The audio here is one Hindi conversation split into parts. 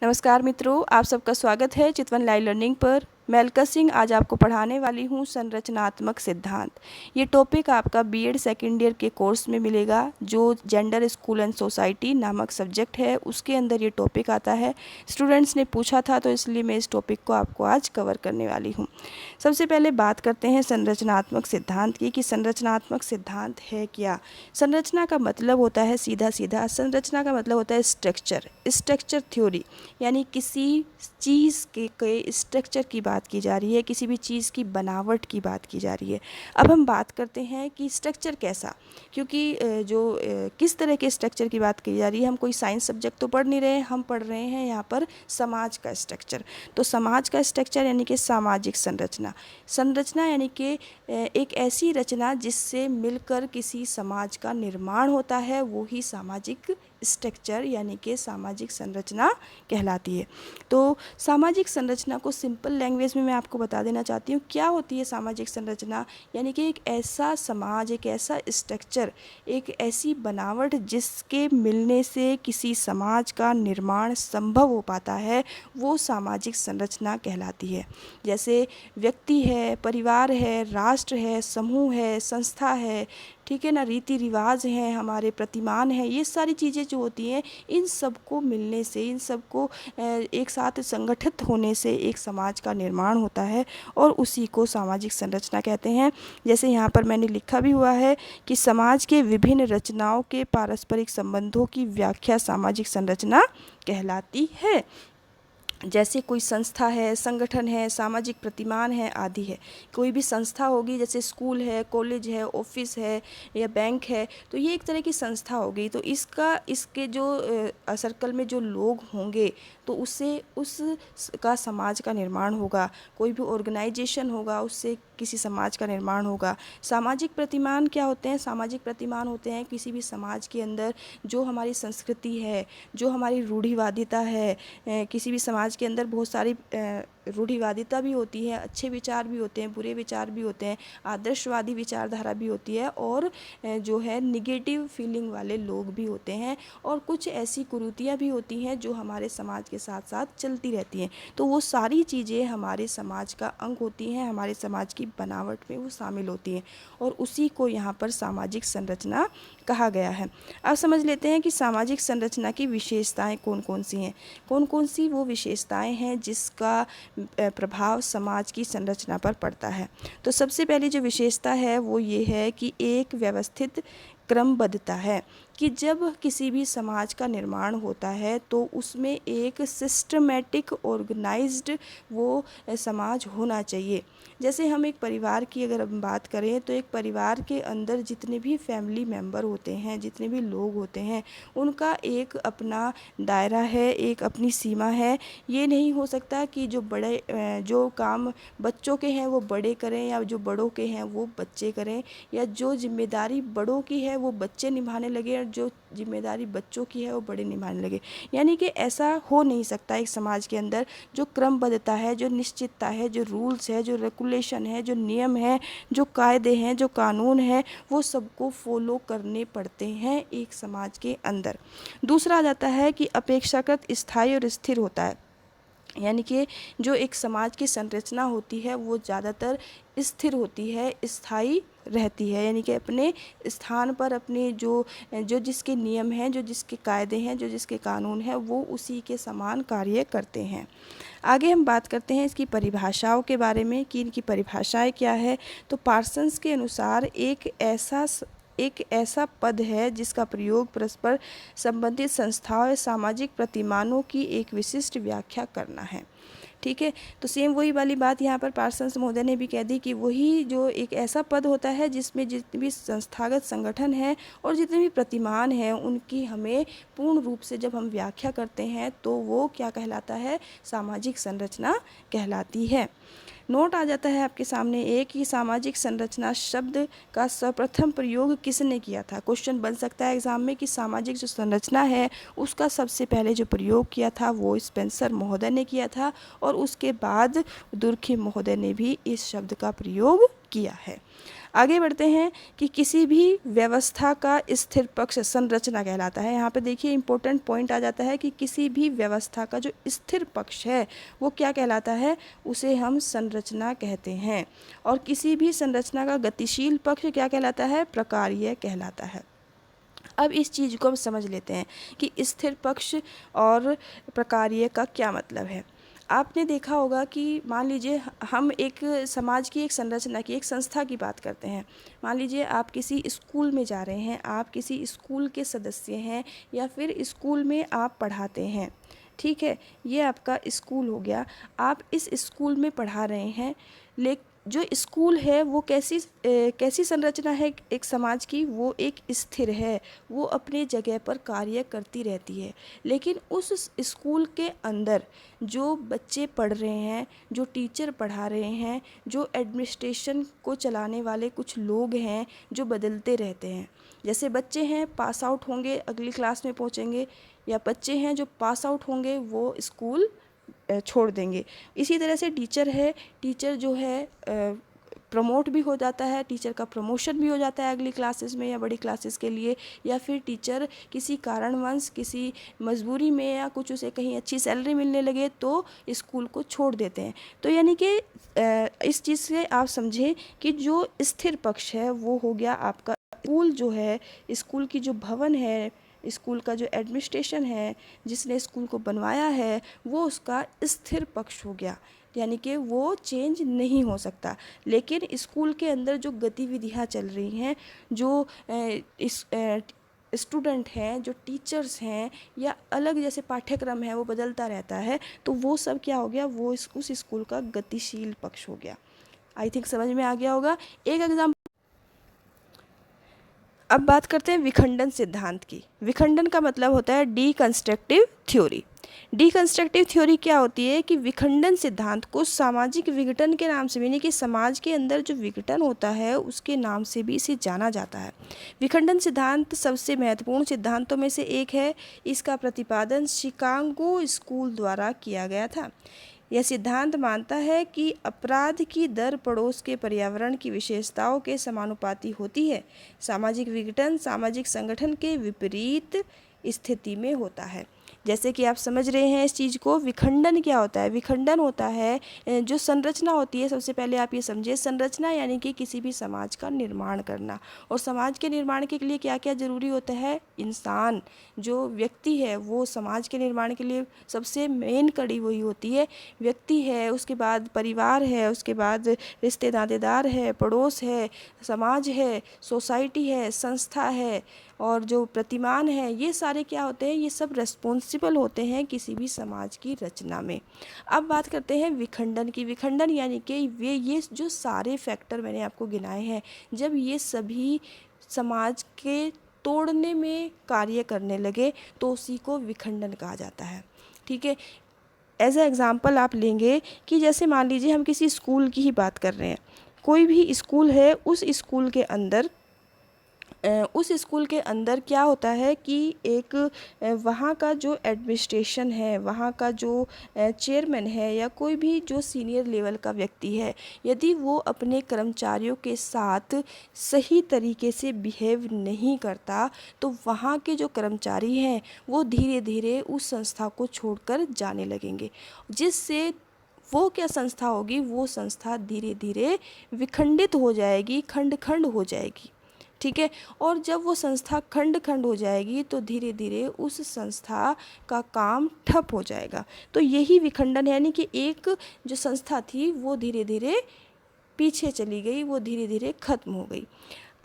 नमस्कार मित्रों, आप सबका स्वागत है चितवन लाइव लर्निंग पर। मैं अलका सिंह आज आपको पढ़ाने वाली हूँ संरचनात्मक सिद्धांत। ये टॉपिक आपका बीएड सेकेंड ईयर के कोर्स में मिलेगा, जो जेंडर स्कूल एंड सोसाइटी नामक सब्जेक्ट है, उसके अंदर ये टॉपिक आता है। स्टूडेंट्स ने पूछा था तो इसलिए मैं इस टॉपिक को आपको आज कवर करने वाली हूँ। सबसे पहले बात करते हैं संरचनात्मक सिद्धांत की कि संरचनात्मक सिद्धांत है क्या। संरचना का मतलब होता है सीधा सीधा, संरचना का मतलब होता है स्ट्रक्चर थ्योरी, यानी किसी चीज़ के स्ट्रक्चर की बात की जा रही है, किसी भी चीज़ की बनावट की बात की जा रही है। अब हम बात करते हैं कि स्ट्रक्चर कैसा, क्योंकि किस तरह के स्ट्रक्चर की बात की जा रही है। हम कोई साइंस सब्जेक्ट तो पढ़ नहीं रहे हैं, हम पढ़ रहे हैं यहाँ पर समाज का स्ट्रक्चर। तो समाज का स्ट्रक्चर यानी कि सामाजिक संरचना। संरचना यानी कि एक ऐसी रचना जिससे मिलकर किसी समाज का निर्माण होता है, वो ही सामाजिक स्ट्रक्चर यानी कि सामाजिक संरचना कहलाती है। तो सामाजिक संरचना को सिंपल लैंग्वेज में मैं आपको बता देना चाहती हूँ क्या होती है सामाजिक संरचना। यानी कि एक ऐसा समाज, एक ऐसा स्ट्रक्चर, एक ऐसी बनावट जिसके मिलने से किसी समाज का निर्माण संभव हो पाता है, वो सामाजिक संरचना कहलाती है। जैसे व्यक्ति है, परिवार है, राष्ट्र है, समूह है, संस्था है, ठीक है ना, रीति रिवाज हैं, हमारे प्रतिमान हैं, ये सारी चीज़ें जो होती हैं, इन सबको मिलने से, इन सबको एक साथ संगठित होने से एक समाज का निर्माण होता है और उसी को सामाजिक संरचना कहते हैं। जैसे यहाँ पर मैंने लिखा भी हुआ है कि समाज के विभिन्न रचनाओं के पारस्परिक संबंधों की व्याख्या सामाजिक संरचना कहलाती है। जैसे कोई संस्था है, संगठन है, सामाजिक प्रतिमान है आदि है। कोई भी संस्था होगी, जैसे स्कूल है, कॉलेज है, ऑफिस है या बैंक है, तो ये एक तरह की संस्था होगी। तो इसके जो सर्कल में जो लोग होंगे तो उससे उसका समाज का निर्माण होगा। कोई भी ऑर्गेनाइजेशन होगा, उससे किसी समाज का निर्माण होगा। सामाजिक प्रतिमान क्या होते हैं? सामाजिक प्रतिमान होते हैं किसी भी समाज के अंदर जो हमारी संस्कृति है, जो हमारी रूढ़िवादिता है। किसी भी समाज के अंदर बहुत सारी रूढ़िवादिता भी होती है, अच्छे विचार भी होते हैं, बुरे विचार भी होते हैं, आदर्शवादी विचारधारा भी होती है और जो है निगेटिव फीलिंग वाले लोग भी होते हैं, और कुछ ऐसी कुरीतियाँ भी होती हैं जो हमारे समाज के साथ साथ चलती रहती हैं। तो वो सारी चीज़ें हमारे समाज का अंग होती हैं, हमारे समाज की बनावट में वो शामिल होती हैं, और उसी को यहाँ पर सामाजिक संरचना कहा गया है। अब समझ लेते हैं कि सामाजिक संरचना की विशेषताएं कौन कौन सी हैं। कौन कौन सी वो विशेषताएं हैं जिसका प्रभाव समाज की संरचना पर पड़ता है। तो सबसे पहली जो विशेषता है वो ये है कि एक व्यवस्थित क्रमबद्धता है, कि जब किसी भी समाज का निर्माण होता है तो उसमें एक सिस्टमेटिक ऑर्गेनाइज्ड वो समाज होना चाहिए। जैसे हम एक परिवार की अगर हम बात करें तो एक परिवार के अंदर जितने भी फैमिली मेंबर होते हैं, जितने भी लोग होते हैं, उनका एक अपना दायरा है, एक अपनी सीमा है। ये नहीं हो सकता कि जो काम बच्चों के हैं वो बड़े करें, या जो बड़ों के हैं वो बच्चे करें, या जो जिम्मेदारी बड़ों की है वो बच्चे निभाने लगे और जो जिम्मेदारी बच्चों की है वो बड़े निभाने लगे। यानी कि ऐसा हो नहीं सकता। एक समाज के अंदर जो क्रमबद्धता है, जो निश्चितता है, जो रूल्स है, जो रेगुलेशन है, जो नियम है, जो कायदे हैं, जो कानून है, वो सबको फॉलो करने पड़ते हैं एक समाज के अंदर। दूसरा आ जाता है कि अपेक्षाकृत स्थायी और स्थिर होता है। यानी कि जो एक समाज की संरचना होती है वो ज़्यादातर स्थिर होती है, स्थायी रहती है। यानी कि अपने स्थान पर अपने जो जो जिसके नियम हैं, जो जिसके कायदे हैं, जो जिसके कानून हैं, वो उसी के समान कार्य करते हैं। आगे हम बात करते हैं इसकी परिभाषाओं के बारे में कि इनकी परिभाषाएं क्या है। तो पार्सन्स के अनुसार एक ऐसा पद है जिसका प्रयोग परस्पर संबंधित संस्थाओं या सामाजिक प्रतिमानों की एक विशिष्ट व्याख्या करना है। ठीक है, तो सेम वही वाली बात यहाँ पर पार्सन्स महोदय ने भी कह दी कि वही जो एक ऐसा पद होता है जिसमें जितने भी संस्थागत संगठन हैं और जितने भी प्रतिमान हैं उनकी हमें पूर्ण रूप से जब हम व्याख्या करते हैं तो वो क्या कहलाता है? सामाजिक संरचना कहलाती है। नोट आ जाता है आपके सामने एक ही सामाजिक संरचना शब्द का सर्वप्रथम प्रयोग किसने किया था। क्वेश्चन बन सकता है एग्जाम में कि सामाजिक जो संरचना है उसका सबसे पहले जो प्रयोग किया था वो स्पेंसर महोदय ने किया था, और उसके बाद दुर्खिम महोदय ने भी इस शब्द का प्रयोग किया है। आगे बढ़ते हैं कि किसी भी व्यवस्था का स्थिर पक्ष संरचना कहलाता है। यहाँ पे देखिए इंपॉर्टेंट पॉइंट आ जाता है कि किसी भी व्यवस्था का जो स्थिर पक्ष है वो क्या कहलाता है, उसे हम संरचना कहते हैं। और किसी भी संरचना का गतिशील पक्ष क्या कहलाता है, प्रकार्य कहलाता है। अब इस चीज़ को हम समझ लेते हैं कि स्थिर पक्ष और प्रकार्य का क्या मतलब है। आपने देखा होगा कि मान लीजिए हम एक समाज की एक संरचना की, एक संस्था की बात करते हैं। मान लीजिए आप किसी स्कूल में जा रहे हैं, आप किसी स्कूल के सदस्य हैं या फिर स्कूल में आप पढ़ाते हैं, ठीक है, ये आपका स्कूल हो गया। आप इस स्कूल में पढ़ा रहे हैं, लेकिन जो स्कूल है वो कैसी संरचना है एक समाज की, वो एक स्थिर है, वो अपने जगह पर कार्य करती रहती है। लेकिन उस स्कूल के अंदर जो बच्चे पढ़ रहे हैं, जो टीचर पढ़ा रहे हैं, जो एडमिनिस्ट्रेशन को चलाने वाले कुछ लोग हैं, जो बदलते रहते हैं। जैसे बच्चे हैं पास आउट होंगे, अगली क्लास में पहुंचेंगे, या बच्चे हैं जो पास आउट होंगे वो स्कूल छोड़ देंगे। इसी तरह से टीचर है, टीचर जो है प्रमोट भी हो जाता है, टीचर का प्रमोशन भी हो जाता है अगली क्लासेस में या बड़ी क्लासेस के लिए, या फिर टीचर किसी कारणवश, किसी मजबूरी में या कुछ उसे कहीं अच्छी सैलरी मिलने लगे तो स्कूल को छोड़ देते हैं। तो यानी कि इस चीज़ से आप समझें कि जो स्थिर पक्ष है वो हो गया आपका स्कूल, जो है स्कूल की जो भवन है, स्कूल का जो एडमिनिस्ट्रेशन है, जिसने स्कूल को बनवाया है, वो उसका स्थिर पक्ष हो गया, यानी कि वो चेंज नहीं हो सकता। लेकिन स्कूल के अंदर जो गतिविधियाँ चल रही हैं, जो इस स्टूडेंट हैं, जो टीचर्स हैं, या अलग जैसे पाठ्यक्रम है वो बदलता रहता है, तो वो सब क्या हो गया, वो उस स्कूल का गतिशील पक्ष हो गया। आई थिंक समझ में आ गया होगा। एक एग्जाम्पल, अब बात करते हैं विखंडन सिद्धांत की। विखंडन का मतलब होता है डीकंस्ट्रक्टिव थ्योरी। डीकंस्ट्रक्टिव थ्योरी क्या होती है कि विखंडन सिद्धांत को सामाजिक विघटन के नाम से, यानी कि समाज के अंदर जो विघटन होता है उसके नाम से भी इसे जाना जाता है। विखंडन सिद्धांत सबसे महत्वपूर्ण सिद्धांतों में से एक है। इसका प्रतिपादन शिकागो स्कूल द्वारा किया गया था। यह सिद्धांत मानता है कि अपराध की दर पड़ोस के पर्यावरण की विशेषताओं के समानुपाती होती है। सामाजिक विघटन सामाजिक संगठन के विपरीत स्थिति में होता है। जैसे कि आप समझ रहे हैं इस चीज़ को, विखंडन क्या होता है। विखंडन होता है जो संरचना होती है, सबसे पहले आप ये समझिए, संरचना यानी कि किसी भी समाज का निर्माण करना। और समाज के निर्माण के लिए क्या क्या ज़रूरी होता है, इंसान जो व्यक्ति है वो समाज के निर्माण के लिए सबसे मेन कड़ी वही होती है, व्यक्ति है, उसके बाद परिवार है, उसके बाद रिश्ते नातेदार है, पड़ोस है, समाज है, सोसाइटी है, संस्था है, और जो प्रतिमान है, ये सारे क्या होते हैं, ये सब रेस्पॉन्सिबल होते हैं किसी भी समाज की रचना में। अब बात करते हैं विखंडन की। विखंडन यानी कि ये जो सारे फैक्टर मैंने आपको गिनाए हैं, जब ये सभी समाज के तोड़ने में कार्य करने लगे तो उसी को विखंडन कहा जाता है। ठीक है, एज ए एग्ज़ाम्पल आप लेंगे कि जैसे मान लीजिए हम किसी स्कूल की ही बात कर रहे हैं। कोई भी स्कूल है, उस स्कूल के अंदर क्या होता है कि एक वहाँ का जो एडमिनिस्ट्रेशन है, वहाँ का जो चेयरमैन है, या कोई भी जो सीनियर लेवल का व्यक्ति है, यदि वो अपने कर्मचारियों के साथ सही तरीके से बिहेव नहीं करता तो वहाँ के जो कर्मचारी हैं वो धीरे धीरे उस संस्था को छोड़कर जाने लगेंगे, जिससे वो क्या संस्था होगी, वो संस्था धीरे धीरे विखंडित हो जाएगी, खंड खंड हो जाएगी। ठीक है, और जब वो संस्था खंड खंड हो जाएगी तो धीरे धीरे उस संस्था का काम ठप हो जाएगा। तो यही विखंडन, यानी कि एक जो संस्था थी वो धीरे धीरे पीछे चली गई, वो धीरे धीरे खत्म हो गई।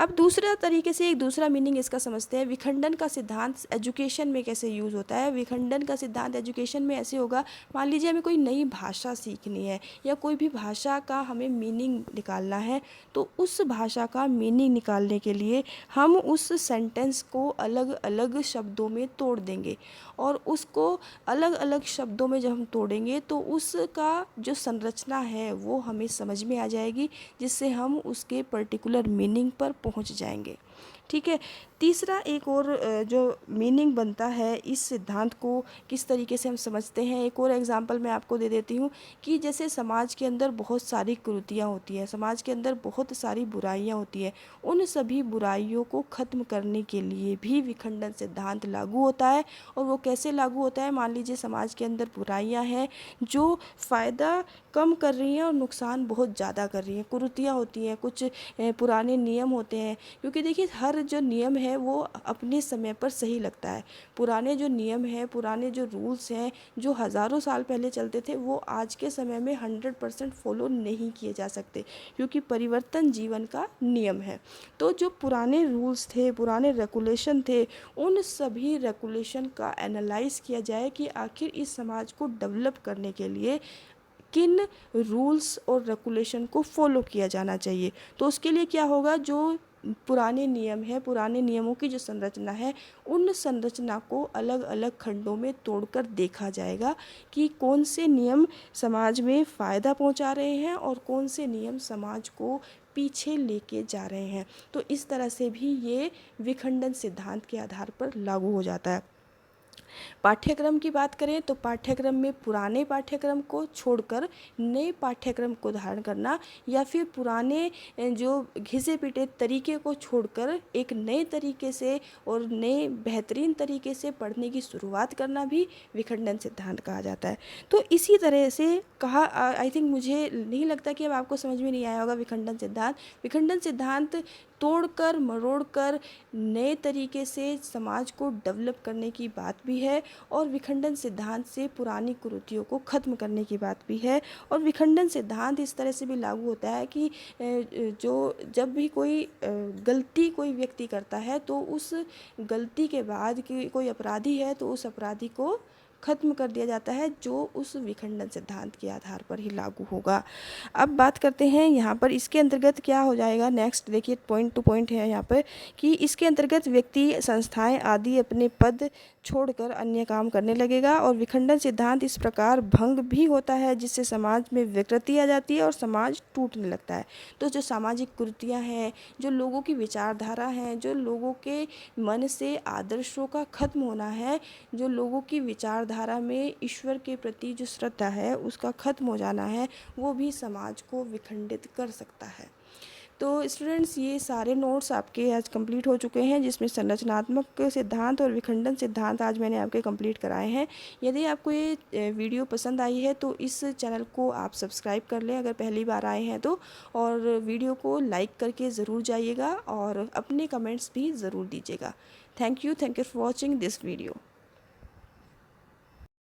अब दूसरा तरीके से एक दूसरा मीनिंग इसका समझते हैं। विखंडन का सिद्धांत एजुकेशन में कैसे यूज़ होता है। विखंडन का सिद्धांत एजुकेशन में ऐसे होगा, मान लीजिए हमें कोई नई भाषा सीखनी है या कोई भी भाषा का हमें मीनिंग निकालना है, तो उस भाषा का मीनिंग निकालने के लिए हम उस सेंटेंस को अलग अलग शब्दों में तोड़ देंगे, और उसको अलग अलग शब्दों में जब हम तोड़ेंगे तो उसका जो संरचना है वो हमें समझ में आ जाएगी, जिससे हम उसके पर्टिकुलर मीनिंग पर पहुंच जाएंगे। ठीक है। तीसरा एक और जो मीनिंग बनता है इस सिद्धांत को किस तरीके से हम समझते हैं, एक और एग्जांपल मैं आपको दे देती हूँ कि जैसे समाज के अंदर बहुत सारी कुरीतियाँ होती हैं, समाज के अंदर बहुत सारी बुराइयाँ होती हैं, उन सभी बुराइयों को ख़त्म करने के लिए भी विखंडन सिद्धांत लागू होता है। और वो कैसे लागू होता है, मान लीजिए समाज के अंदर बुराइयाँ हैं जो फ़ायदा कम कर रही हैं और नुकसान बहुत ज़्यादा कर रही हैं, कुरीतियाँ होती हैं, कुछ पुराने नियम होते हैं, क्योंकि देखिए हर जो नियम है वो अपने समय पर सही लगता है। पुराने जो नियम हैं, पुराने जो रूल्स हैं जो हज़ारों साल पहले चलते थे, वो आज के समय में 100% फॉलो नहीं किए जा सकते, क्योंकि परिवर्तन जीवन का नियम है। तो जो पुराने रूल्स थे, पुराने रेगुलेशन थे, उन सभी रेगुलेशन का एनालाइज किया जाए कि आखिर इस समाज को डेवलप करने के लिए किन रूल्स और रेगुलेशन को फॉलो किया जाना चाहिए। तो उसके लिए क्या होगा, जो पुराने नियम है, पुराने नियमों की जो संरचना है, उन संरचना को अलग अलग खंडों में तोड़कर देखा जाएगा कि कौन से नियम समाज में फ़ायदा पहुंचा रहे हैं और कौन से नियम समाज को पीछे लेके जा रहे हैं। तो इस तरह से भी ये विखंडन सिद्धांत के आधार पर लागू हो जाता है। पाठ्यक्रम की बात करें तो पाठ्यक्रम में पुराने पाठ्यक्रम को छोड़कर नए पाठ्यक्रम को धारण करना, या फिर पुराने जो घिसे पिटे तरीके को छोड़कर एक नए तरीके से और नए बेहतरीन तरीके से पढ़ने की शुरुआत करना भी विखंडन सिद्धांत कहा जाता है। तो इसी तरह से कहा, आई थिंक, मुझे नहीं लगता कि अब आपको समझ में नहीं आया होगा विखंडन सिद्धांत। विखंडन सिद्धांत तोड़कर मरोड़कर नए तरीके से समाज को डेवलप करने की बात भी है, और विखंडन सिद्धांत से पुरानी कुरीतियों को ख़त्म करने की बात भी है। और विखंडन सिद्धांत इस तरह से भी लागू होता है कि जो जब भी कोई गलती कोई व्यक्ति करता है तो उस गलती के बाद कि कोई अपराधी है तो उस अपराधी को ख़त्म कर दिया जाता है, जो उस विखंडन सिद्धांत के आधार पर ही लागू होगा। अब बात करते हैं यहाँ पर इसके अंतर्गत क्या हो जाएगा। नेक्स्ट देखिए, पॉइंट टू पॉइंट है यहाँ पर कि इसके अंतर्गत व्यक्ति, संस्थाएं आदि अपने पद छोड़कर अन्य काम करने लगेगा। और विखंडन सिद्धांत इस प्रकार भंग भी होता है जिससे समाज में विकृति आ जाती है और समाज टूटने लगता है। तो जो सामाजिक कुरीतियाँ हैं, जो लोगों की विचारधारा है, जो लोगों के मन से आदर्शों का ख़त्म होना है, जो लोगों की विचारधारा में ईश्वर के प्रति जो श्रद्धा है उसका ख़त्म हो जाना है, वो भी समाज को विखंडित कर सकता है। तो स्टूडेंट्स, ये सारे नोट्स आपके आज कंप्लीट हो चुके हैं, जिसमें संरचनात्मक सिद्धांत और विखंडन सिद्धांत आज मैंने आपके कंप्लीट कराए हैं। यदि आपको ये वीडियो पसंद आई है तो इस चैनल को आप सब्सक्राइब कर लें अगर पहली बार आए हैं तो, और वीडियो को लाइक करके ज़रूर जाइएगा और अपने कमेंट्स भी ज़रूर दीजिएगा। Thank you for watching this video.